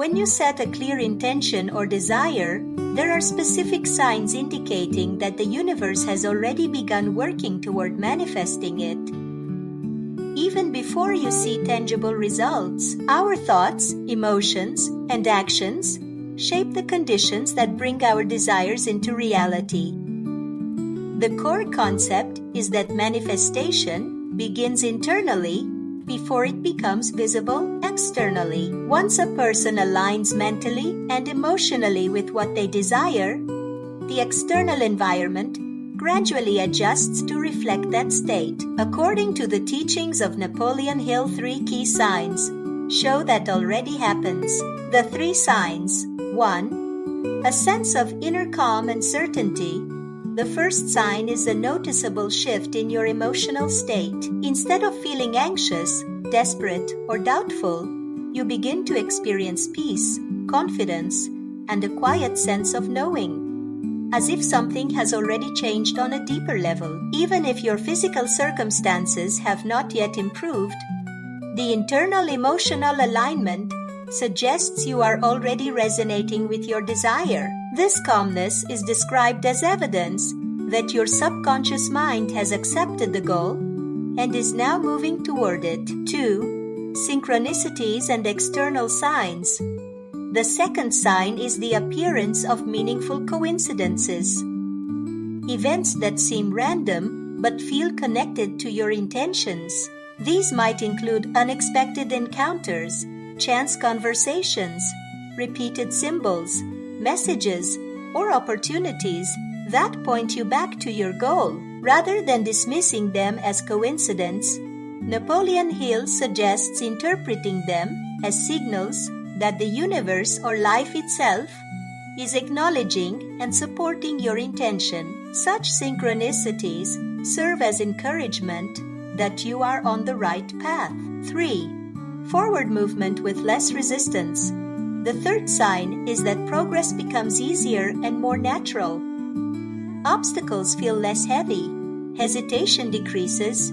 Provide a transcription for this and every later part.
When you set a clear intention or desire, there are specific signs indicating that the universe has already begun working toward manifesting it. Even before you see tangible results, our thoughts, emotions, and actions shape the conditions that bring our desires into reality. The core concept is that manifestation begins internally before it becomes visible externally. Once a person aligns mentally and emotionally with what they desire, the external environment gradually adjusts to reflect that state. According to the teachings of Napoleon Hill, 3 key signs show that already happens. The 3 signs. 1. A sense of inner calm and certainty. The first sign is a noticeable shift in your emotional state. Instead of feeling anxious, desperate, or doubtful, you begin to experience peace, confidence, and a quiet sense of knowing, as if something has already changed on a deeper level. Even if your physical circumstances have not yet improved, the internal emotional alignment suggests you are already resonating with your desire. This calmness is described as evidence that your subconscious mind has accepted the goal and is now moving toward it. 2. Synchronicities and external signs. The second sign is the appearance of meaningful coincidences. Events that seem random but feel connected to your intentions. These might include unexpected encounters, chance conversations, repeated symbols, messages, or opportunities that point you back to your goal. Rather than dismissing them as coincidence, Napoleon Hill suggests interpreting them as signals that the universe or life itself is acknowledging and supporting your intention. Such synchronicities serve as encouragement that you are on the right path. 3. Forward movement with less resistance. The third sign is that progress becomes easier and more natural. Obstacles feel less heavy, hesitation decreases,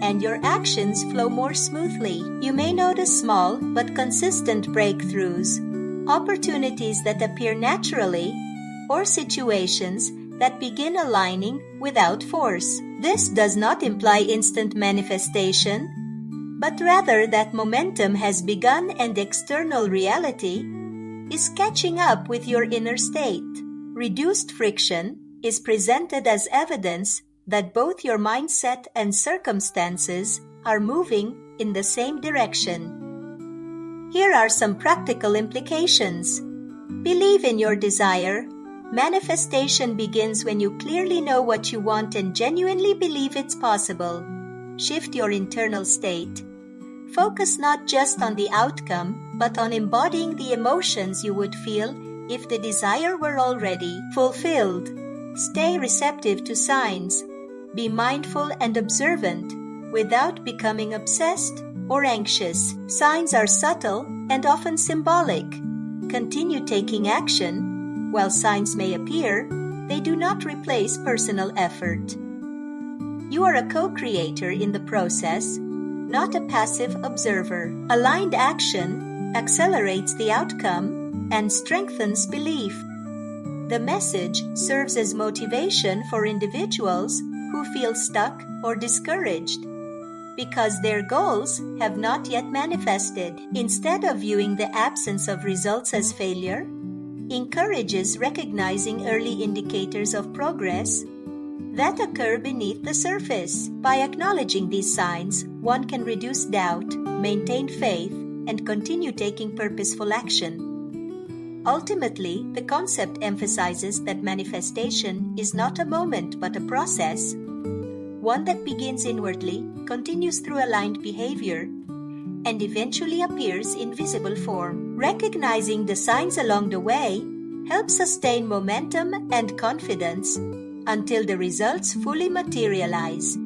and your actions flow more smoothly. You may notice small but consistent breakthroughs, opportunities that appear naturally, or situations that begin aligning without force. This does not imply instant manifestation, but rather that momentum has begun and external reality is catching up with your inner state. Reduced friction is presented as evidence that both your mindset and circumstances are moving in the same direction. Here are some practical implications. Believe in your desire. Manifestation begins when you clearly know what you want and genuinely believe it's possible. Shift your internal state. Focus not just on the outcome, but on embodying the emotions you would feel if the desire were already fulfilled. Stay receptive to signs. Be mindful and observant without becoming obsessed or anxious. Signs are subtle and often symbolic. Continue taking action. While signs may appear, they do not replace personal effort. You are a co-creator in the process, not a passive observer. Aligned action accelerates the outcome and strengthens belief. The message serves as motivation for individuals who feel stuck or discouraged because their goals have not yet manifested. Instead of viewing the absence of results as failure, encourages recognizing early indicators of progress that occur beneath the surface. By acknowledging these signs, one can reduce doubt, maintain faith, and continue taking purposeful action. Ultimately, the concept emphasizes that manifestation is not a moment but a process, one that begins inwardly, continues through aligned behavior, and eventually appears in visible form. Recognizing the signs along the way helps sustain momentum and confidence until the results fully materialize.